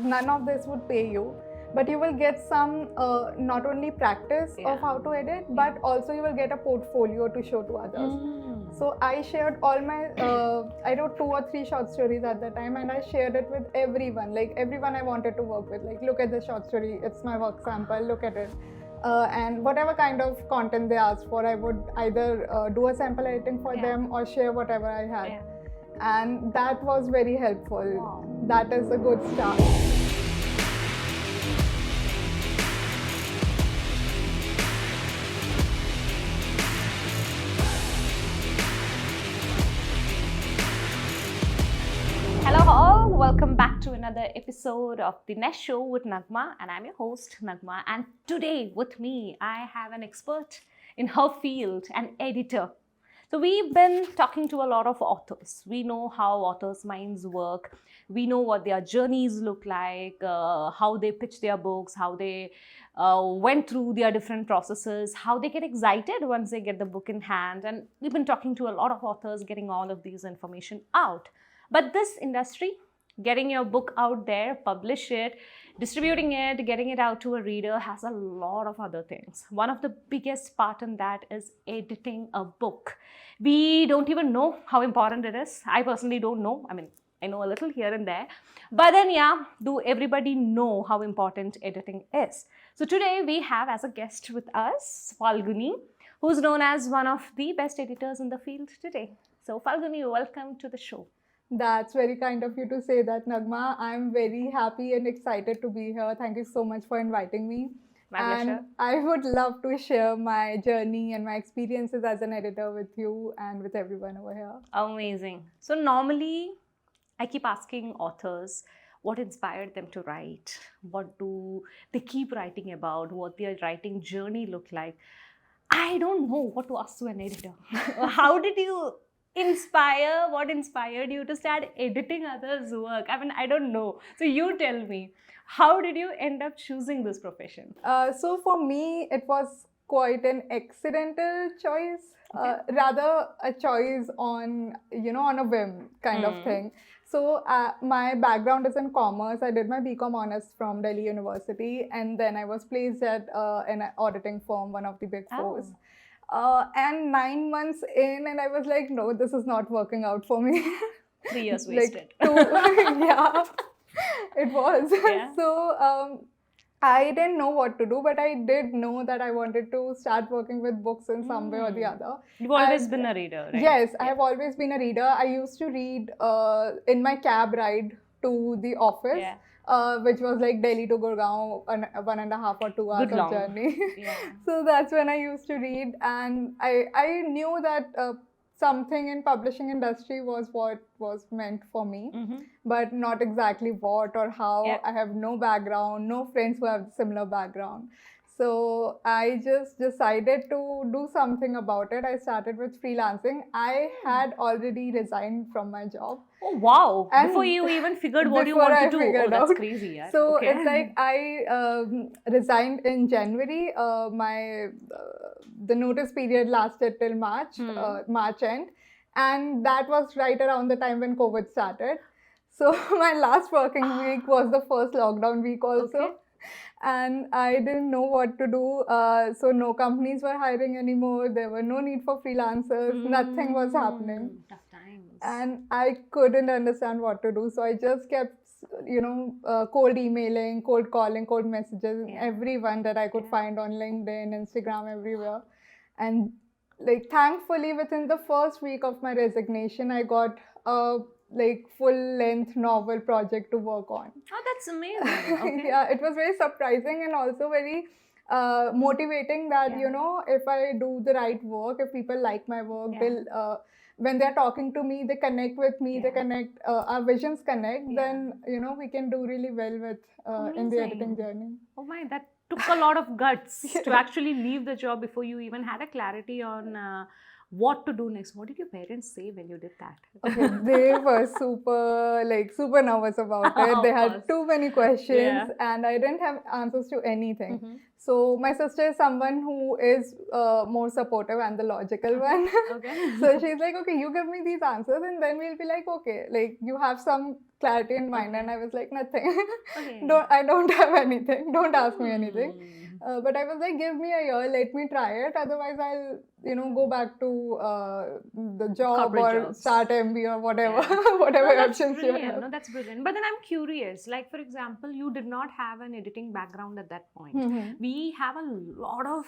none of this would pay you, but you will get some not only practice of how to edit, but also you will get a portfolio to show to others. So I shared all my, I wrote 2 or 3 short stories at the time, and I shared it with everyone, like everyone I wanted to work with. Like, look at this short story, it's my work sample, look at it. And whatever kind of content they asked for, I would either do a sample editing for them or share whatever I had. And that was very helpful. Wow. That is a good start. Hello all, welcome back to another episode of The Next Show with Naghma, and I'm your host Naghma, and today with me I have an expert in her field, an editor. So we've been talking to a lot of authors. We know how authors' minds work. We know what their journeys look like, how they pitch their books, how they went through their different processes, how they get excited once they get the book in hand. And we've been talking to a lot of authors, getting all of these information out. But this industry, getting your book out there, publish it, distributing it, getting it out to a reader has a lot of other things. One of the biggest part in that is editing a book. We don't even know how important it is. I personally don't know. I mean, I know a little here and there. But then, do everybody know how important editing is? So today we have as a guest with us, Falguni, who's known as one of the best editors in the field today. So Falguni, welcome to the show. That's very kind of you to say that, Naghma. I'm very happy and excited to be here. Thank you so much for inviting me. My pleasure. And I would love to share my journey and my experiences as an editor with you and with everyone over here. Amazing. So normally, I keep asking authors what inspired them to write. What do they keep writing about? What their writing journey looked like? I don't know what to ask to an editor. How did you what inspired you to start editing others' work? I mean, I don't know. So you tell me, how did you end up choosing this profession? So for me, it was quite an accidental choice, rather a choice on, on a whim kind of thing. So my background is in commerce. I did my BCom honors from Delhi University, and then I was placed at an auditing firm, one of the big fours. And 9 months in, and I was like, no, this is not working out for me. 3 years wasted. Yeah, it was. Yeah. So I didn't know what to do, but I did know that I wanted to start working with books in some way or the other. You've always been a reader, right? Yes, I have always been a reader. I used to read in my cab ride to the office. Which was like Delhi to Gurgaon, 1.5 or 2 hours of journey. So that's when I used to read, and I knew that something in publishing industry was what was meant for me, but not exactly what or how. I have no background, no friends who have similar background. So I just decided to do something about it. I started with freelancing. I had already resigned from my job. Oh, wow. And before you even figured what you want to do. Oh, that's crazy. Yeah. So it's like I resigned in January. The notice period lasted till March, March end. And that was right around the time when COVID started. So my last working week was the first lockdown week also. And I didn't know what to do. So no companies were hiring anymore. There were no need for freelancers. Nothing was happening. Tough times. And I couldn't understand what to do. So I just kept, cold emailing, cold calling, cold messages, everyone that I could find on LinkedIn, Instagram, everywhere. And like, thankfully, within the first week of my resignation, I got a full-length novel project to work on. Oh, that's amazing. Okay. Yeah, it was very surprising and also very motivating that, if I do the right work, if people like my work, they'll, when they're talking to me, they connect with me, they connect, our visions connect, then, we can do really well with in the editing journey. Oh my, that took a lot of guts to actually leave the job before you even had a clarity on what to do next. What did your parents say when you did that? Okay, they were super nervous about it. They had too many questions and I didn't have answers to anything. So my sister is someone who is more supportive and the logical one. So she's like, okay, you give me these answers and then we'll be like, okay, like you have some clarity in mind, and I was like, nothing. I don't have anything. Don't ask me anything. But I was like, give me a year, let me try it. Otherwise, I'll go back to the job corporate or jobs. Start MB or whatever, whatever options you have. No, that's brilliant. But then I'm curious. Like, for example, you did not have an editing background at that point. We have a lot of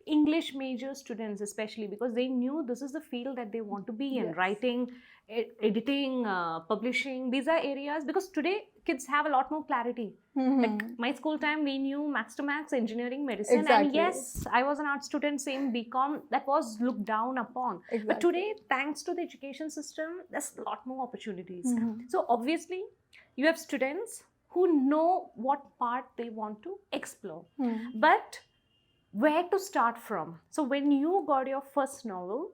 English major students, especially because they knew this is the field that they want to be in. Writing, editing, publishing, these are areas, because today kids have a lot more clarity. Like my school time, we knew max to max, engineering, medicine, and yes, I was an art student, same BCom, that was looked down upon. But today, thanks to the education system, there's a lot more opportunities. So obviously, you have students who know what part they want to explore. But where to start from? So when you got your first novel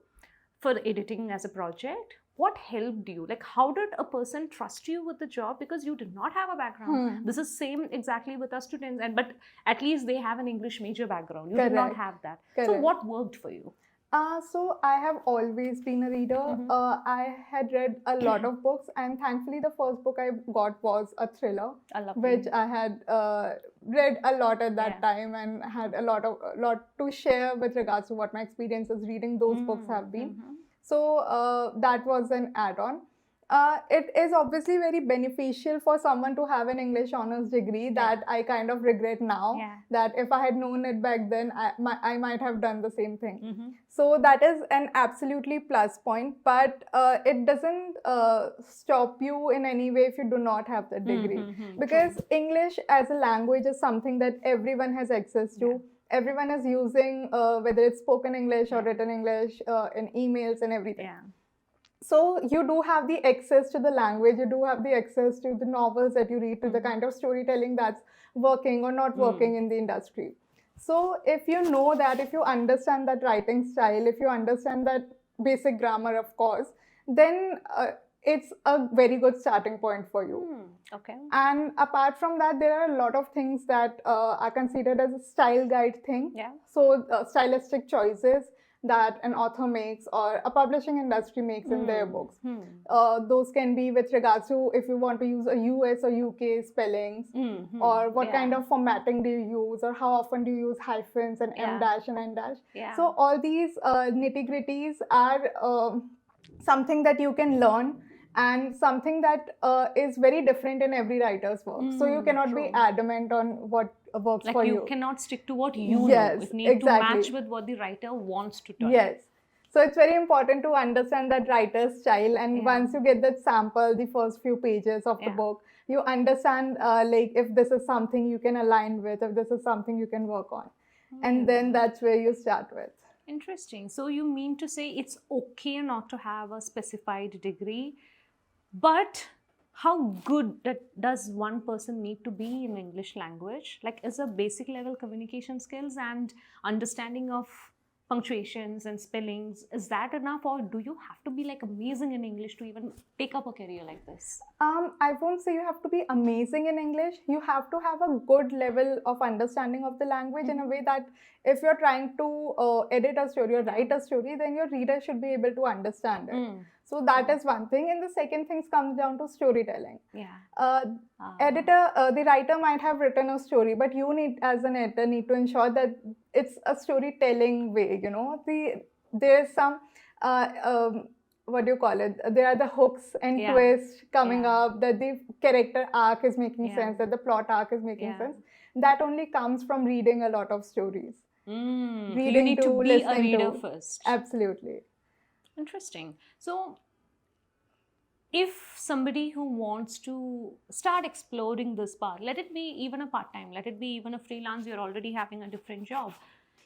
for editing as a project, what helped you? Like, how did a person trust you with the job? Because you did not have a background. This is same exactly with our students, but at least they have an English major background. You did not have that. So what worked for you? So I have always been a reader. I had read a lot of books, and thankfully the first book I got was a thriller, which I had read a lot at that time, and had a lot to share with regards to what my experiences reading those books have been. So that was an add-on. It is obviously very beneficial for someone to have an English honors degree that I kind of regret now, that if I had known it back then, I might have done the same thing. So that is an absolutely plus point, but it doesn't stop you in any way if you do not have the degree. Because English as a language is something that everyone has access to. Everyone is using, whether it's spoken English or written English, in emails and everything. So you do have the access to the language, you do have the access to the novels that you read, to the kind of storytelling that's working or not working in the industry. So if you know that, if you understand that writing style, if you understand that basic grammar, of course, then it's a very good starting point for you. And apart from that, there are a lot of things that are considered as a style guide thing. So stylistic choices that an author makes or a publishing industry makes in their books. Those can be with regards to if you want to use a US or UK spellings, or what kind of formatting do you use, or how often do you use hyphens and M dash and N dash. So all these nitty-gritties are something that you can learn, and something that is very different in every writer's work. So you cannot be adamant on what works for you. You cannot stick to what you know. It needs to match with what the writer wants to tell. So it's very important to understand that writer's style, and once you get that sample, the first few pages of the book, you understand like if this is something you can align with, if this is something you can work on. And then that's where you start with. Interesting. So you mean to say it's okay not to have a specified degree, but how good does one person need to be in English language? Like, is a basic level communication skills and understanding of punctuations and spellings, is that enough, or do you have to be like amazing in English to even take up a career like this? I won't say you have to be amazing in English. You have to have a good level of understanding of the language in a way that if you're trying to edit a story or write a story, then your reader should be able to understand it. So that is one thing. And the second thing comes down to storytelling. The writer might have written a story, but you need, as an editor, need to ensure that it's a storytelling way, there's some, what do you call it? There are the hooks and twists coming up, that the character arc is making sense, that the plot arc is making sense. That only comes from reading a lot of stories. Reading you need to be a reader first. Absolutely. Interesting. So, if somebody who wants to start exploring this path, let it be even a part-time, let it be even a freelance, you're already having a different job.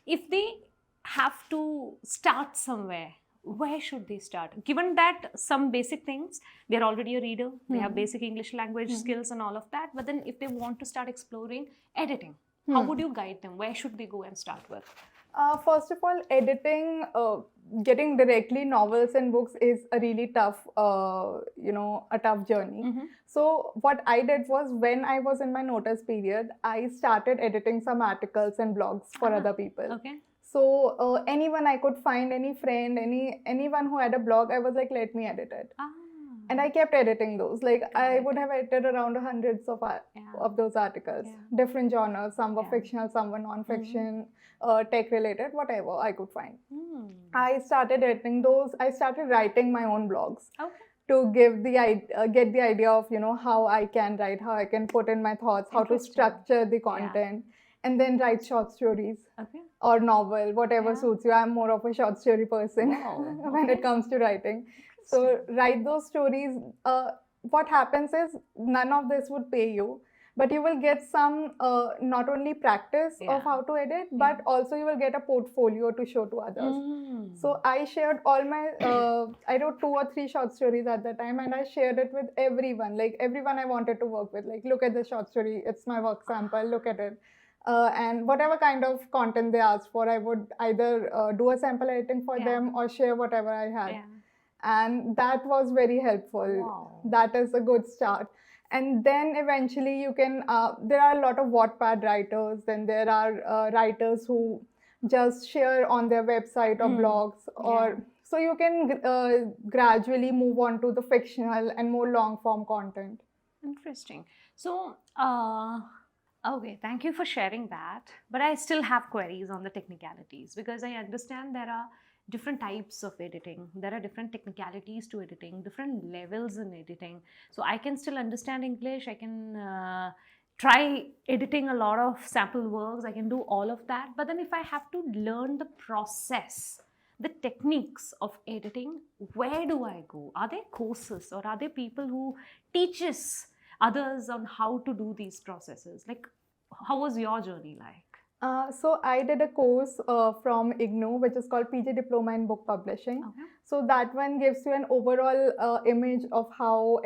If they have to start somewhere, where should they start? Given that some basic things, they're already a reader, they have basic English language skills and all of that, but then if they want to start exploring editing, how would you guide them? Where should they go and start with? First of all, editing, getting directly novels and books is a really tough, a tough journey. So what I did was, when I was in my notice period, I started editing some articles and blogs for other people. So anyone I could find, any friend, anyone who had a blog, I was like, let me edit it. And I kept editing those. Like I would have edited around hundreds of those articles, different genres. Some were fictional, some were non-fiction, tech related, whatever I could find. I started editing those. I started writing my own blogs. To give get the idea of how I can write, how I can put in my thoughts, how to structure the content, and then write short stories or novel, whatever suits you. I'm more of a short story person when it comes to writing. So write those stories. What happens is none of this would pay you, but you will get some not only practice of how to edit, but also you will get a portfolio to show to others. So I shared all my, I wrote 2 or 3 short stories at that time, and I shared it with everyone, like everyone I wanted to work with. Like, look at this short story, it's my work sample, look at it. And whatever kind of content they asked for, I would either do a sample editing for them or share whatever I had. And that was very helpful. That is a good start. And then eventually you can, there are a lot of Wattpad writers, then there are writers who just share on their website or blogs, or so you can gradually move on to the fictional and more long form content. Interesting. So, okay, thank you for sharing that. But I still have queries on the technicalities, because I understand there are different types of editing. There are different technicalities to editing, different levels in editing. So I can still understand English. I can try editing a lot of sample works. I can do all of that. But then if I have to learn the process, the techniques of editing, where do I go? Are there courses, or are there people who teaches others on how to do these processes? Like, how was your journey like? So I did a course from IGNOU, which is called PG Diploma in Book Publishing. So that one gives you an overall image of how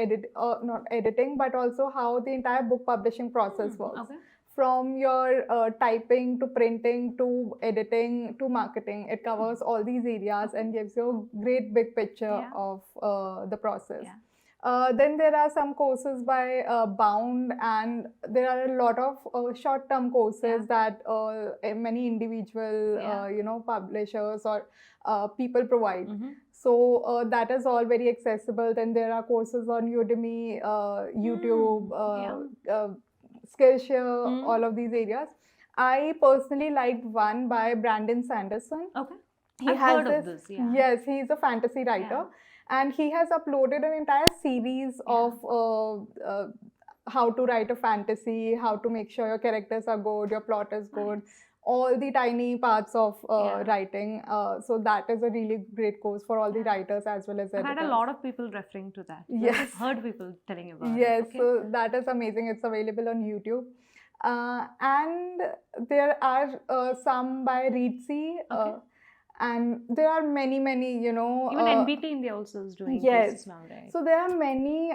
not editing, but also how the entire book publishing process works. From your typing to printing to editing to marketing, it covers all these areas and gives you a great big picture of the process. Then there are some courses by Bound, and there are a lot of short-term courses that many individual publishers or people provide. So that is all very accessible. Then there are courses on Udemy, YouTube, Skillset, all of these areas. I personally liked one by Brandon Sanderson. I've heard of this. Yes, he's a fantasy writer. And he has uploaded an entire series of how to write a fantasy, how to make sure your characters are good, your plot is good, all the tiny parts of writing. So that is a really great course for all the writers as well as editors. I've had a lot of people referring to that. I've heard people telling about it. Yes, so that is amazing. It's available on YouTube. And there are some by Reedsy. And there are many, even NBT India also is doing courses now, right? So there are many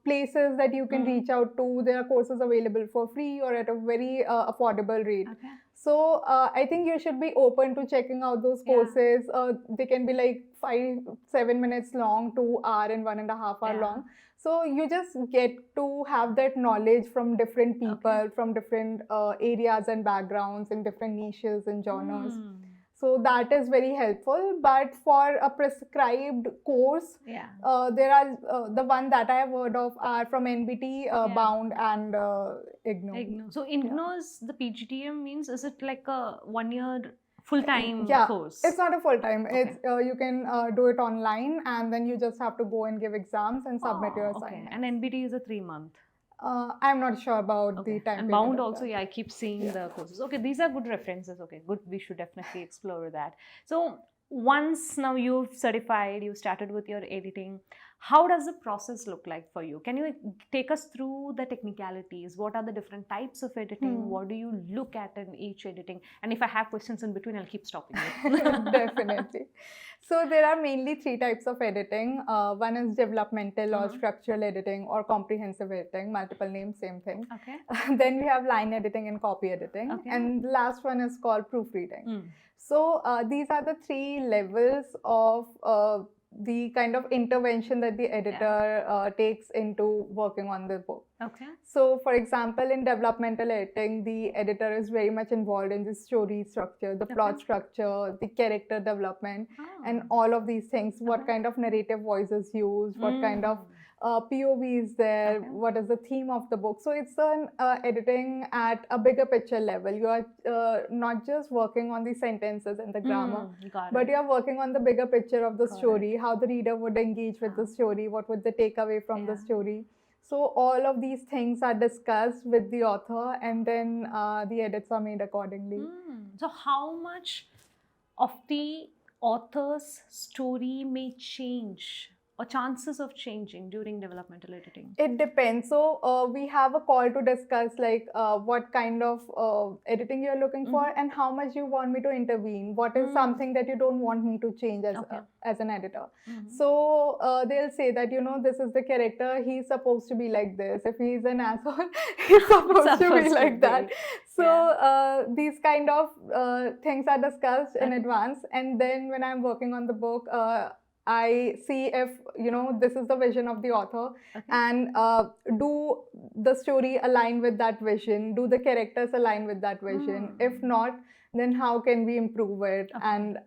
places that you can reach out to. There are courses available for free or at a very affordable rate. So I think you should be open to checking out those courses. They can be like 5-7 minutes long, 2 hour and 1.5 hour long. So you just get to have that knowledge from different people, from different areas and backgrounds and different niches and genres. So that is very helpful. But for a prescribed course, there are the one that I have heard of are from NBT, Bound, and IGNOU. So IGNOU's the PGDM means, is it like a 1 year full-time course? It's not a full-time. It's you can do it online, and then you just have to go and give exams and submit your assignment. And NBT is a 3-month. I'm not sure about the time. And Bound also, I keep seeing the courses. Okay, these are good references. Okay, good. We should definitely explore that. So once now you've certified, you started with your editing, how does the process look like for you? Can you take us through the technicalities? What are the different types of editing? What do you look at in each editing? And if I have questions in between, I'll keep stopping you. Definitely. So there are mainly 3 types of editing. One is developmental or structural editing, or comprehensive editing, multiple names, same thing. Then we have line editing and copy editing. And the last one is called proofreading. So these are the 3 levels of the kind of intervention that the editor takes into working on the book. Okay. So, for example, in developmental editing, the editor is very much involved in the story structure, the plot structure, the character development, and all of these things. What kind of narrative voices used, what kind of POV is there, what is the theme of the book. So it's an editing at a bigger picture level. You are not just working on the sentences and the grammar, but you are working on the bigger picture of the story, how the reader would engage with the story, what would they take away from the story. So all of these things are discussed with the author, and then the edits are made accordingly. So how much of the author's story may change, or chances of changing during developmental editing? It depends. So we have a call to discuss like what kind of editing you're looking for and how much you want me to intervene. What is something that you don't want me to change as an editor. So they'll say that, you know, this is the character, he's supposed to be like this. If he's an asshole, he's supposed to be like that. So these kind of things are discussed in advance, and then when I'm working on the book, I see if, you know, this is the vision of the author, and do the story align with that vision? Do the characters align with that vision? If not, then how can we improve it? And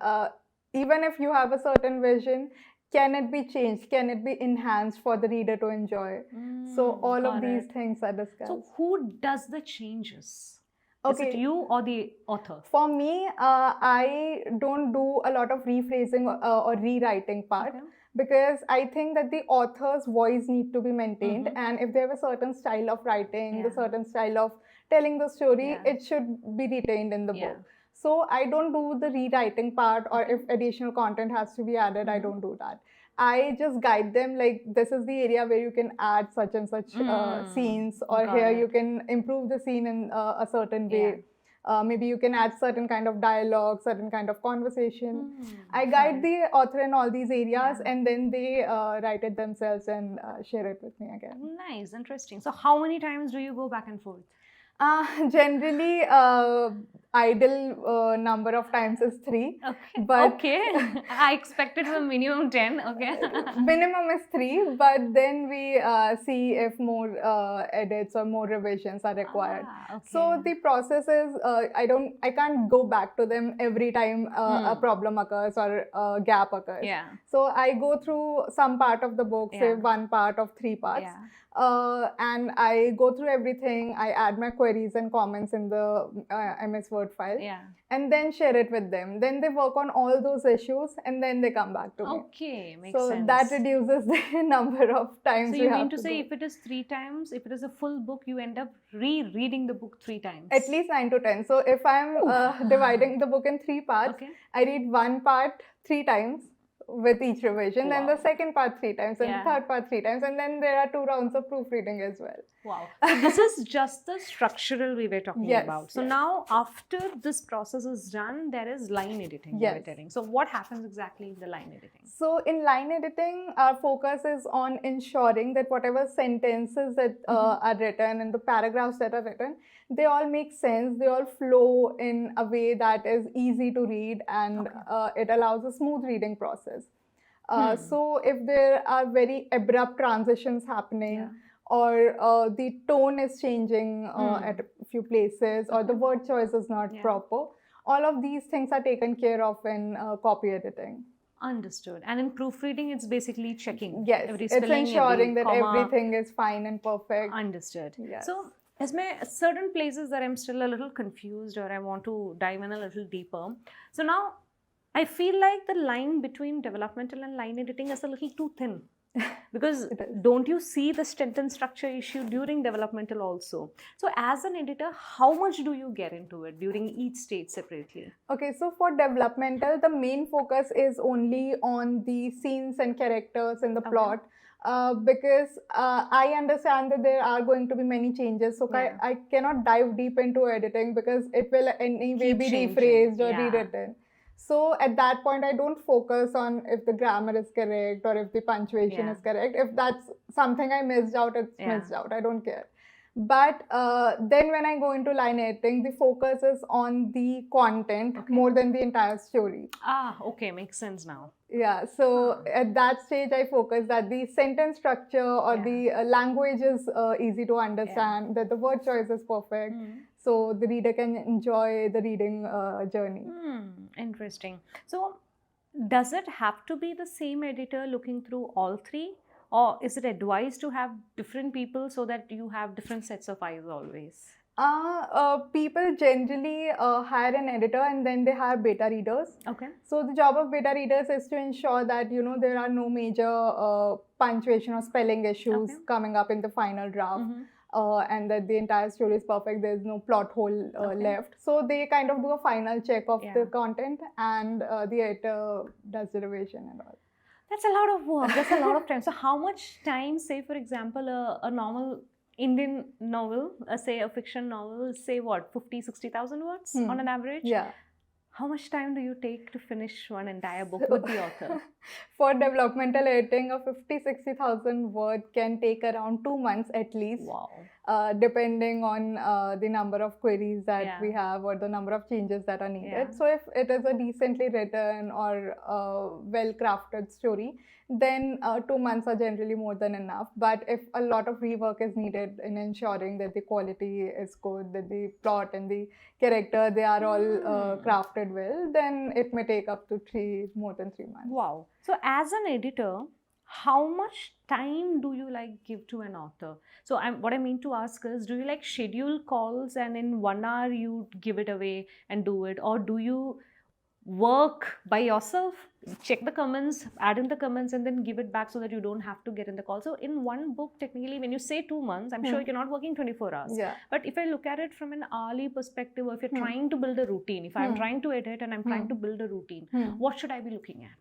even if you have a certain vision, can it be changed? Can it be enhanced for the reader to enjoy? So all of these things are discussed. So who does the changes? Is it you or the author? For me, I don't do a lot of rephrasing or rewriting part, because I think that the author's voice need to be maintained, and if they have a certain style of writing, the certain style of telling the story, it should be retained in the book. So I don't do the rewriting part, or if additional content has to be added, I don't do that. I just guide them, like, this is the area where you can add such and such scenes, or here you can improve the scene in a certain way. Maybe you can add certain kind of dialogue, certain kind of conversation. I guide the author in all these areas, and then they write it themselves and share it with me again. Nice, interesting. So how many times do you go back and forth? Generally, ideal number of times is 3. But I expected a minimum 10. Minimum is 3, but then we see if more edits or more revisions are required. So the process is, I can't go back to them every time a problem occurs or a gap occurs. So I go through some part of the book, say one part of 3 parts. And I go through everything. I add my queries and comments in the MS Word file, and then share it with them. Then they work on all those issues, and then they come back to me. Makes sense. So that reduces the number of times. So you mean to say, if it is 3 times, if it is a full book, you end up rereading the book 3 times? At least 9 to 10. So if I'm dividing the book in 3 parts, I read one part 3 times with each revision, then the second part 3 times, and the third part 3 times, and then there are 2 rounds of proofreading as well. Wow. So this is just the structural we were talking about. So now, after this process is done, there is line editing. You were telling. So what happens exactly in the line editing? So in line editing, our focus is on ensuring that whatever sentences that are written and the paragraphs that are written, they all make sense, they all flow in a way that is easy to read, and it allows a smooth reading process. So if there are very abrupt transitions happening, or the tone is changing at a few places, or the word choice is not proper, all of these things are taken care of in copy editing. Understood. And in proofreading, it's basically checking. Yes, every it's ensuring that everything is fine and perfect. Understood. Yes. So, as certain places that I'm still a little confused, or I want to dive in a little deeper. So now, I feel like the line between developmental and line editing is a little too thin. Because don't you see the sentence structure issue during developmental also? So as an editor, how much do you get into it during each stage separately? Okay, so for developmental, the main focus is only on the scenes and characters in the plot. Because I understand that there are going to be many changes, so I cannot dive deep into editing, because it will anyway be rephrased or rewritten. So at that point, I don't focus on if the grammar is correct or if the punctuation is correct. If that's something I missed out, it's missed out. I don't care. But then when I go into line editing, the focus is on the content more than the entire story. Okay, makes sense now. Yeah, so at that stage, I focus that the sentence structure or the language is easy to understand, that the word choice is perfect, so the reader can enjoy the reading journey. Interesting. So, does it have to be the same editor looking through all three? Or is it advised to have different people so that you have different sets of eyes always? People generally hire an editor and then they hire beta readers. Okay. So the job of beta readers is to ensure that there are no major punctuation or spelling issues coming up in the final draft. And that the entire story is perfect, there's no plot hole left. So they kind of do a final check of the content, and the editor does the revision and all. That's a lot of work. That's a lot of time. So how much time, say for example, a normal Indian novel, say a fiction novel, say what, 50,000-60,000 words on an average? Yeah. How much time do you take to finish one entire book with the author? For developmental editing, a 50,000-60,000 word can take around 2 months at least. Wow. Depending on the number of queries that we have or the number of changes that are needed. So if it is a decently written or well-crafted story, then 2 months are generally more than enough. But if a lot of rework is needed in ensuring that the quality is good, that the plot and the character, they are all crafted well, then it may take up to more than 3 months. Wow. So as an editor, how much time do you give to an author? So what I mean to ask is, do you schedule calls and in 1 hour you give it away and do it? Or do you work by yourself, check the comments, add in the comments and then give it back so that you don't have to get in the call? So in one book, technically, when you say 2 months, I'm sure you're not working 24 hours. Yeah. But if I look at it from an hourly perspective, or if you're trying to build a routine, if I'm trying to edit and I'm trying to build a routine, what should I be looking at?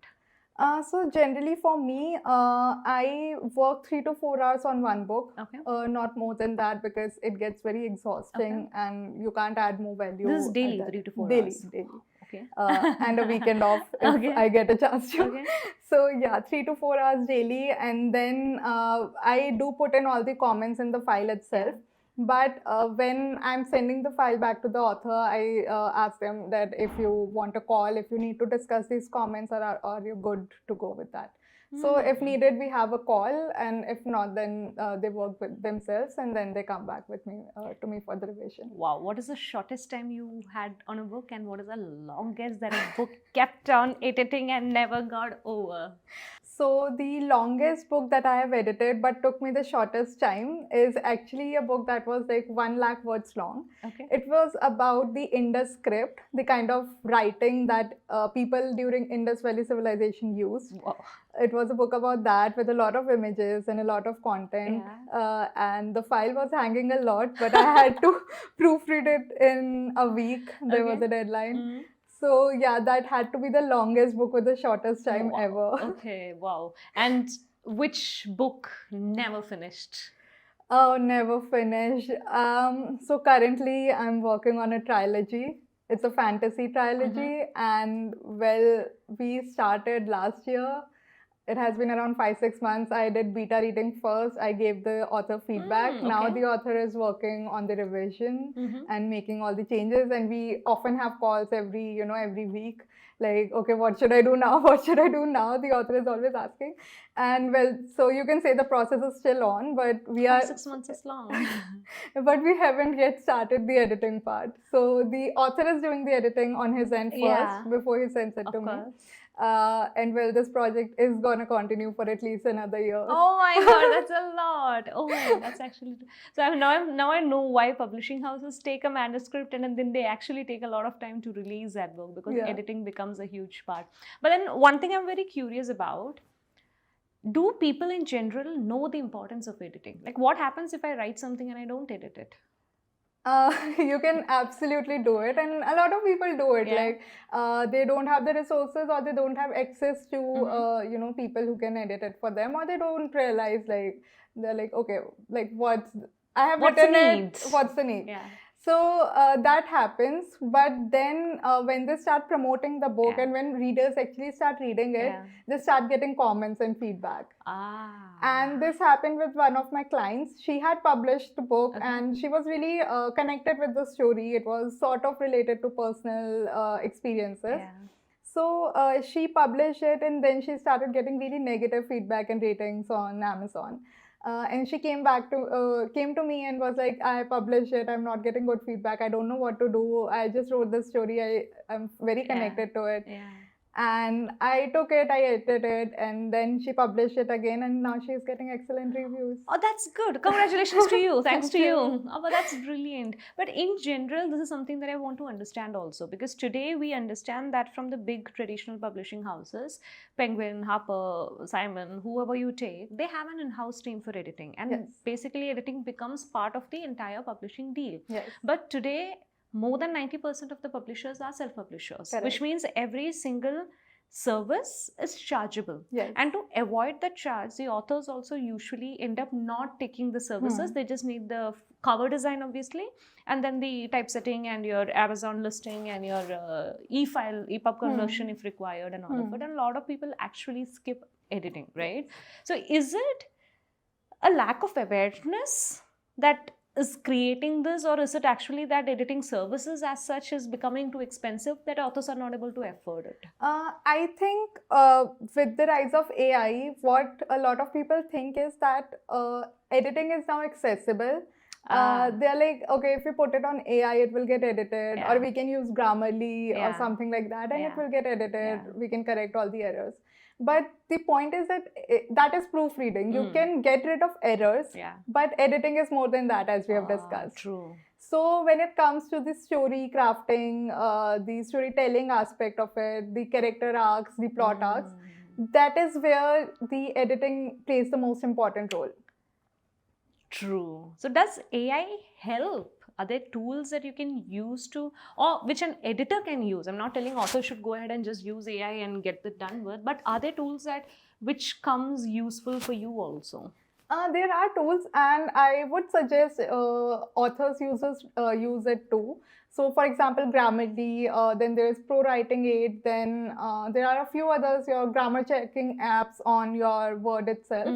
So generally for me, I work 3 to 4 hours on one book, not more than that, because it gets very exhausting and you can't add more value. This is daily, 3 to 4 hours? Daily. Okay. And a weekend off if I get a chance to. So yeah, 3 to 4 hours daily, and then I do put in all the comments in the file itself. But when I'm sending the file back to the author, I ask them that if you want a call, if you need to discuss these comments, or are you good to go with that? So if needed, we have a call, and if not, then they work with themselves, and then they come back with me to me for the revision. Wow, what is the shortest time you had on a book, and what is the longest that a book kept on editing and never got over? So the longest book that I have edited but took me the shortest time is actually a book that was 1 lakh words long. Okay. It was about the Indus script, the kind of writing that people during Indus Valley civilization used. Wow. It was a book about that with a lot of images and a lot of content. And the file was hanging a lot, but I had to proofread it in a week. There was a deadline. So yeah, that had to be the longest book with the shortest time ever. Okay, wow. And which book never finished? Oh, never finished. So currently I'm working on a trilogy. It's a fantasy trilogy, and well, we started last year. It has been around 5-6 months. I did beta reading first. I gave the author feedback. Now the author is working on the revision and making all the changes. And we often have calls every week. Like, okay, what should I do now? What should I do now? The author is always asking. And well, so you can say the process is still on, but we are 6 months is long. But we haven't yet started the editing part. So the author is doing the editing on his end first before he sends it to me. And well, this project is going to continue for at least another year. Oh my god, that's a lot. Oh, that's actually... So now I know why publishing houses take a manuscript and then they actually take a lot of time to release that book, because editing becomes a huge part. But then one thing I'm very curious about, do people in general know the importance of editing? Like, what happens if I write something and I don't edit it? You can absolutely do it, and a lot of people do it. They don't have the resources, or they don't have access to people who can edit it for them, or they don't realize, they're like, okay, what's the need? So that happens, but then when they start promoting the book and when readers actually start reading it, they start getting comments and feedback. And this happened with one of my clients. She had published the book and she was really connected with the story. It was sort of related to personal experiences. So she published it and then she started getting really negative feedback and ratings on Amazon. And she came to me and was like, I published it, I'm not getting good feedback, I don't know what to do, I just wrote this story, I'm very connected to it. And I took it, I edited it, and then she published it again, and now she's getting excellent reviews. Oh, that's good. Congratulations to you. Thanks to you. Oh, but that's brilliant. But in general, this is something that I want to understand also, because today we understand that from the big traditional publishing houses, Penguin, Harper, Simon, whoever you take, they have an in-house team for editing. And basically editing becomes part of the entire publishing deal. But today, more than 90% of the publishers are self-publishers, which means every single service is chargeable. And to avoid the charge, the authors also usually end up not taking the services. They just need the cover design, obviously, and then the typesetting and your Amazon listing and your e-file, EPUB conversion if required and all of it. And a lot of people actually skip editing, right? So is it a lack of awareness that is creating this, or is it actually that editing services as such is becoming too expensive that authors are not able to afford it? I think with the rise of AI, what a lot of people think is that editing is now accessible. They're like, okay, if we put it on AI, it will get edited, or we can use Grammarly or something like that, and it will get edited. We can correct all the errors. But the point is that that is proofreading. You can get rid of errors, but editing is more than that, as we have discussed. True. So when it comes to the story crafting, the storytelling aspect of it, the character arcs, the plot arcs, that is where the editing plays the most important role. True. So does AI help? Are there tools that you can use to, or which an editor can use? I'm not telling authors should go ahead and just use AI and get it done with, but are there tools that which comes useful for you also? There are tools, and I would suggest authors use it too. So, for example, Grammarly, then there's Pro Writing Aid, then there are a few others, your grammar checking apps on your Word itself.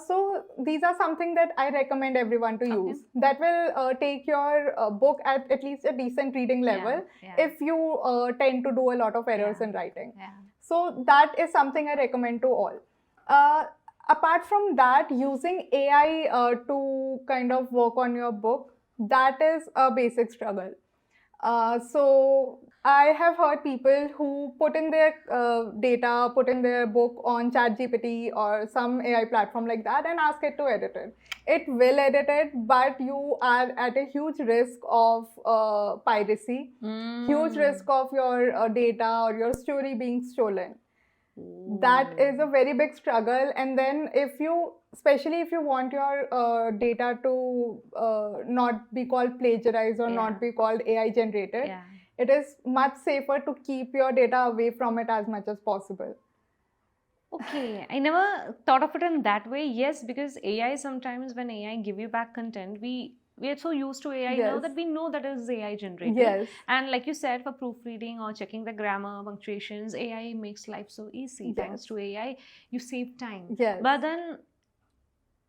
So these are something that I recommend everyone to use. That will take your book at least a decent reading level if you tend to do a lot of errors in writing. So that is something I recommend to all. Apart from that, using AI to kind of work on your book, that is a basic struggle. So I have heard people who put in their data, put in their book on ChatGPT or some AI platform like that and ask it to edit it. It will edit it, but you are at a huge risk of piracy, huge risk of your data or your story being stolen. That is a very big struggle. And then especially if you want your data to not be called plagiarized or not be called AI generated, it is much safer to keep your data away from it as much as possible. Okay, I never thought of it in that way. Yes, because AI, sometimes when AI give you back content, we are so used to AI now that we know that it is AI generated. And like you said, for proofreading or checking the grammar, punctuations, AI makes life so easy. Thanks to AI, you save time. But then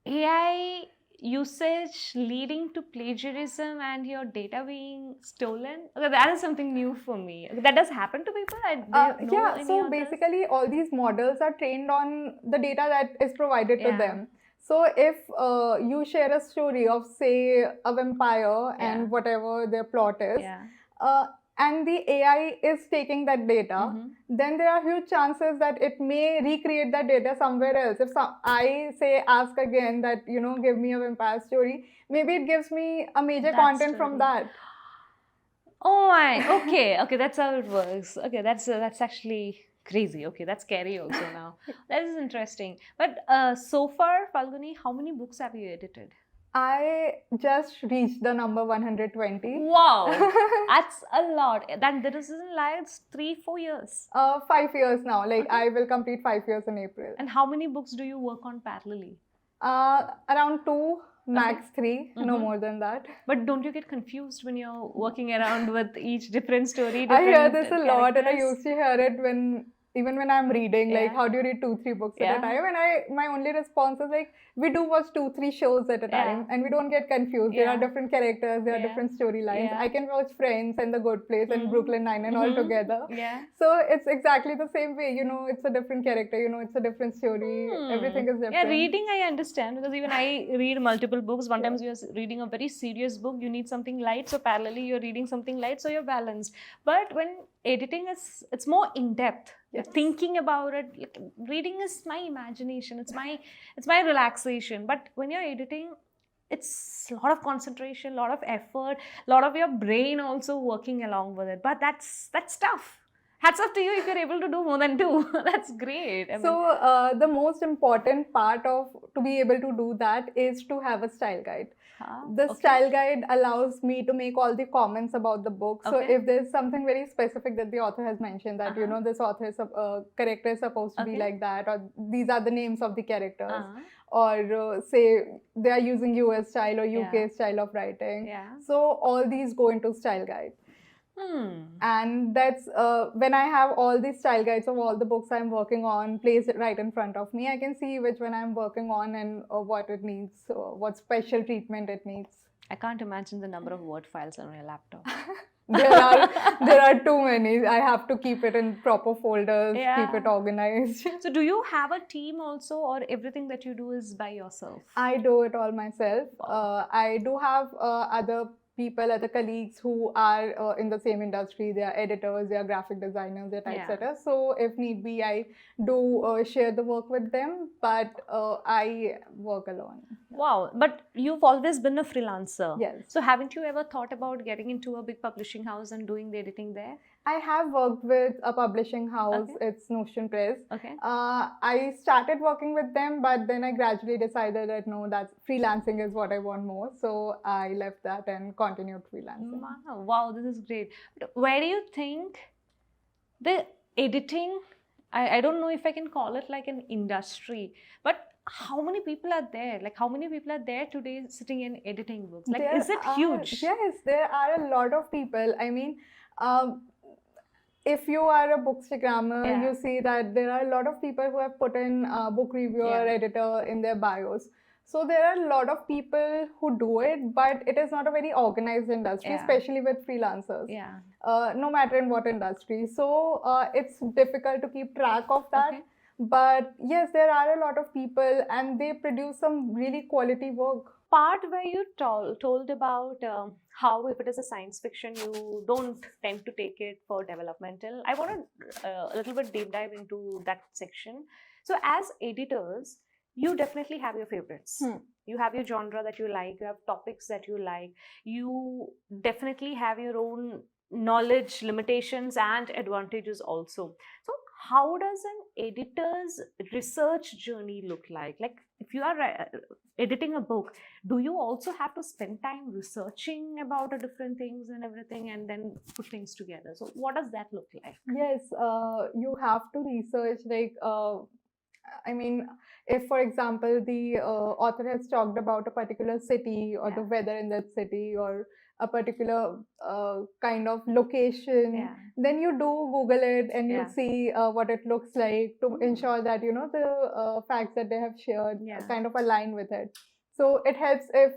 AI usage leading to plagiarism and your data being stolen, that is something new for me. That does happen to people? So basically all these models are trained on the data that is provided to them. So if you share a story of, say, a vampire and whatever their plot is, and the AI is taking that data, then there are huge chances that it may recreate that data somewhere else. If I say, ask again that, give me a vampire story, maybe it gives me a major content from that. Oh my, okay, that's how it works. Okay, that's actually crazy. Okay, that's scary also now. That is interesting. But so far, Falguni, how many books have you edited? I just reached the number 120. Wow, that's a lot. That isn't like it's 3-4 years. 5 years now. Like I will complete 5 years in April. And how many books do you work on parallelly? Around 2 Max 3, no more than that. But don't you get confused when you're working around with each different story? I hear this a lot, and I used to hear it even when I'm reading, like, how do you read 2-3 books at a time? And my only response is like, we do watch 2-3 shows at a time, and we don't get confused. There are different characters, there are different storylines. I can watch Friends and The Good Place and Brooklyn Nine-Nine all together. So it's exactly the same way. It's a different character. It's a different story. Everything is different. Yeah, reading I understand, because even I read multiple books. One time you're reading a very serious book, you need something light. So parallelly you're reading something light, so you're balanced. But when editing it's more in depth. Thinking about it, like, reading is my imagination, it's my relaxation. But when you're editing, it's a lot of concentration, a lot of effort, a lot of your brain also working along with it. But that's tough. Hats off to you if you're able to do more than 2. That's great. The most important part to be able to do that is to have a style guide. The style guide allows me to make all the comments about the book. So if there's something very specific that the author has mentioned, that this author's character is supposed to be like that, or these are the names of the characters, or say they are using US style or UK style of writing. So all these go into style guide. And that's when I have all these style guides of all the books I'm working on placed right in front of me, I can see which one I'm working on and what it needs, what special treatment it needs. I can't imagine the number of Word files on your laptop. There are too many. I have to keep it in proper folders, keep it organized. So do you have a team also, or everything that you do is by yourself? I do it all myself. I do have other colleagues who are in the same industry. They are editors, they are graphic designers, they are typesetters. So if need be, I do share the work with them, but I work alone. Wow, but you've always been a freelancer. Yes. So haven't you ever thought about getting into a big publishing house and doing the editing there? I have worked with a publishing house. It's Notion Press. I started working with them, but then I gradually decided that no, that's freelancing is what I want more. So I left that and continued freelancing. Wow, this is great. But where do you think the editing, I don't know if I can call it like an industry, but how many people are there? Like, how many people are there today sitting in editing books? Like, is it huge? Yes, there are a lot of people. I mean, if you are a bookstagrammer, you see that there are a lot of people who have put in book reviewer, editor in their bios. So there are a lot of people who do it, but it is not a very organized industry, especially with freelancers. No matter in what industry. So it's difficult to keep track of that. But yes, there are a lot of people and they produce some really quality work. Part where you told about how if it is a science fiction, you don't tend to take it for developmental. I want to a little bit deep dive into that section. So as editors, you definitely have your favorites. You have your genre that you like, you have topics that you like. You definitely have your own knowledge, limitations and advantages also. So how does an editor's research journey look like? Like, if you are editing a book, do you also have to spend time researching about the different things and everything and then put things together? So what does that look like? Yes, you have to research, like, I mean, if, for example, the author has talked about a particular city or the weather in that city or a particular kind of location, then you do Google it and you see what it looks like to ensure that, the facts that they have shared kind of align with it. So it helps if,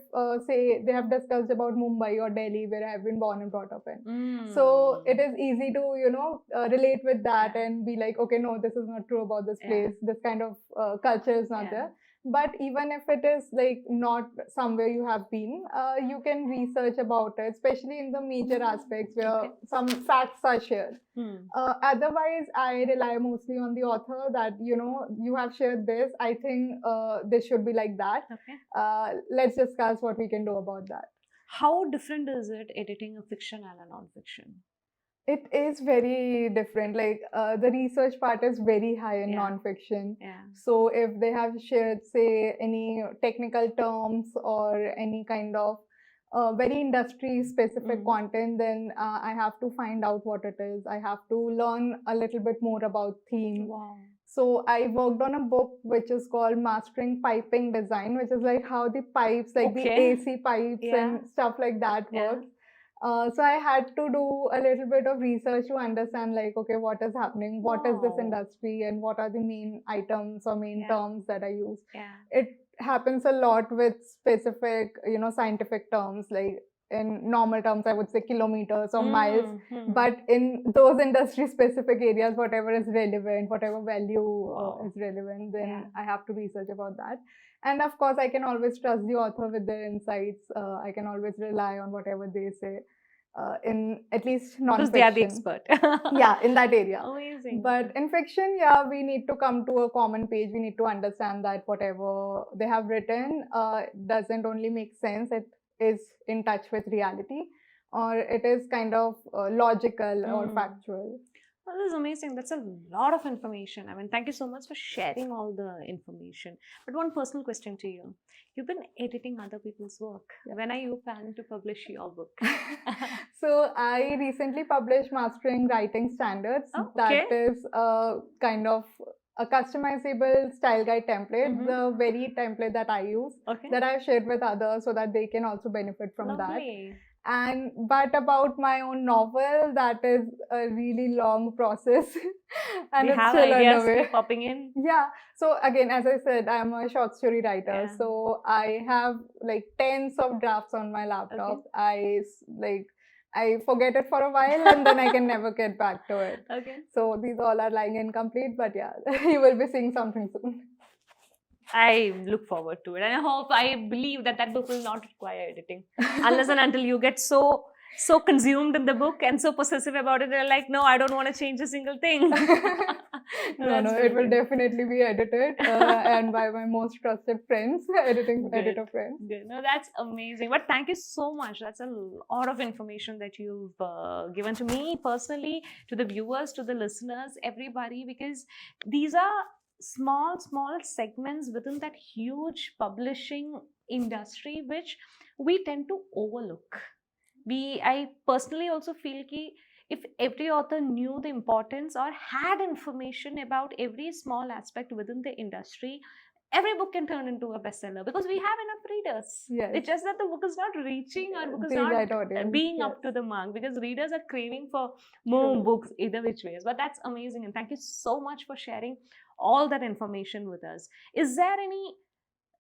say, they have discussed about Mumbai or Delhi, where I have been born and brought up in. So it is easy to, relate with that and be like, okay, no, this is not true about this place. This kind of culture is not there. But even if it is like not somewhere you have been, you can research about it, especially in the major aspects where some facts are shared. Otherwise, I rely mostly on the author that, you have shared this. I think this should be like that. Let's discuss what we can do about that. How different is it editing a fiction and a non-fiction? It is very different. Like the research part is very high in non-fiction. So if they have shared, say, any technical terms or any kind of very industry specific content, then I have to find out what it is. I have to learn a little bit more about theme. So I worked on a book which is called Mastering Piping Design, which is like how the pipes, like the AC pipes and stuff like that works. So I had to do a little bit of research to understand like, okay, what is happening, what is this industry, and what are the main items or main terms that I use. It happens a lot with specific, scientific terms, like in normal terms, I would say kilometers or miles. But in those industry specific areas, whatever is relevant, whatever value is relevant, then I have to research about that. And of course, I can always trust the author with their insights. I can always rely on whatever they say. In at least non-fiction. Because they are the expert. Yeah, in that area. Amazing. But in fiction, we need to come to a common page. We need to understand that whatever they have written doesn't only make sense. It is in touch with reality, or it is kind of logical or factual. Well, this is amazing. That's a lot of information. I mean, thank you so much for sharing all the information. But one personal question to you. You've been editing other people's work. When are you planning to publish your book? So I recently published Mastering Writing Standards. That is kind of a customizable style guide template, the very template that I use, that I've shared with others so that they can also benefit from that. But about my own novel, that is a really long process. And it's still ideas keep popping in. Yeah. So again, as I said, I'm a short story writer. So I have like tens of drafts on my laptop. I forget it for a while and then I can never get back to it. So these all are lying incomplete, but you will be seeing something soon. I look forward to it, and I believe that book will not require editing unless and until you get so consumed in the book and so possessive about it. They're like, no, I don't want to change a single thing. No, it will definitely be edited and by my most trusted friends, editor friends. Good. No, that's amazing. But thank you so much. That's a lot of information that you've given to me personally, to the viewers, to the listeners, everybody, because these are small segments within that huge publishing industry which we tend to overlook. I personally also feel that if every author knew the importance or had information about every small aspect within the industry, every book can turn into a bestseller because we have enough readers. It's just that the book is not reaching or book is not being up to the mark, because readers are craving for more books either which ways. But that's amazing, and thank you so much for sharing all that information with us. Is there any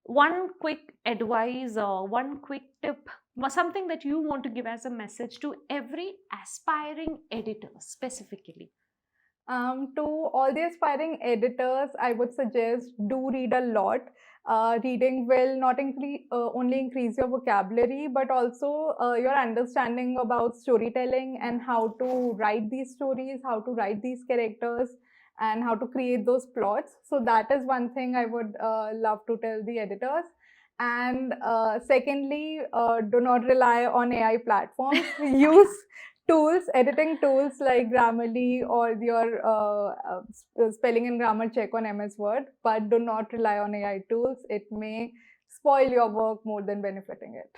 one quick advice or one quick tip, something that you want to give as a message to every aspiring editor specifically? To all the aspiring editors, I would suggest do read a lot. Reading will not only increase your vocabulary, but also your understanding about storytelling and how to write these stories, how to write these characters, and how to create those plots. So that is one thing I would love to tell the editors. And secondly, do not rely on AI platforms. Use editing tools like Grammarly or your spelling and grammar check on MS Word, but do not rely on AI tools. It may spoil your work more than benefiting it.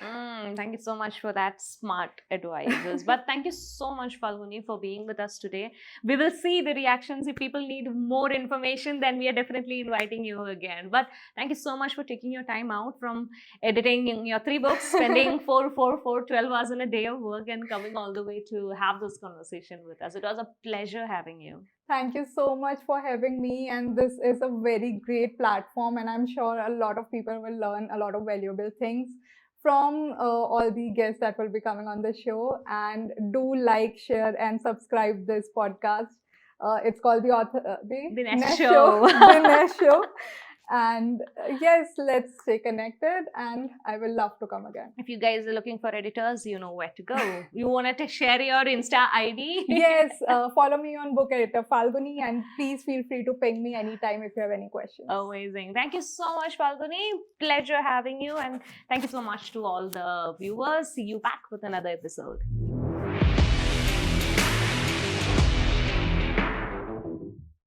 Thank you so much for that smart advices. But thank you so much, Falguni, for being with us today. We will see the reactions. If people need more information, then we are definitely inviting you again. But thank you so much for taking your time out from editing your 3 books, spending 12 hours in a day of work and coming all the way to have this conversation with us. It was a pleasure having you. Thank you so much for having me, and this is a very great platform, and I'm sure a lot of people will learn a lot of valuable things from all the guests that will be coming on the show. And do like, share and subscribe this podcast. It's called The Nest Show. The Nest Show. And yes, let's stay connected, and I will love to come again. If you guys are looking for editors, you know where to go. You wanted to share your Insta ID? Yes, follow me on Book Editor Falguni, and please feel free to ping me anytime if you have any questions. Amazing. Thank you so much, Falguni. Pleasure having you, and thank you so much to all the viewers. See you back with another episode.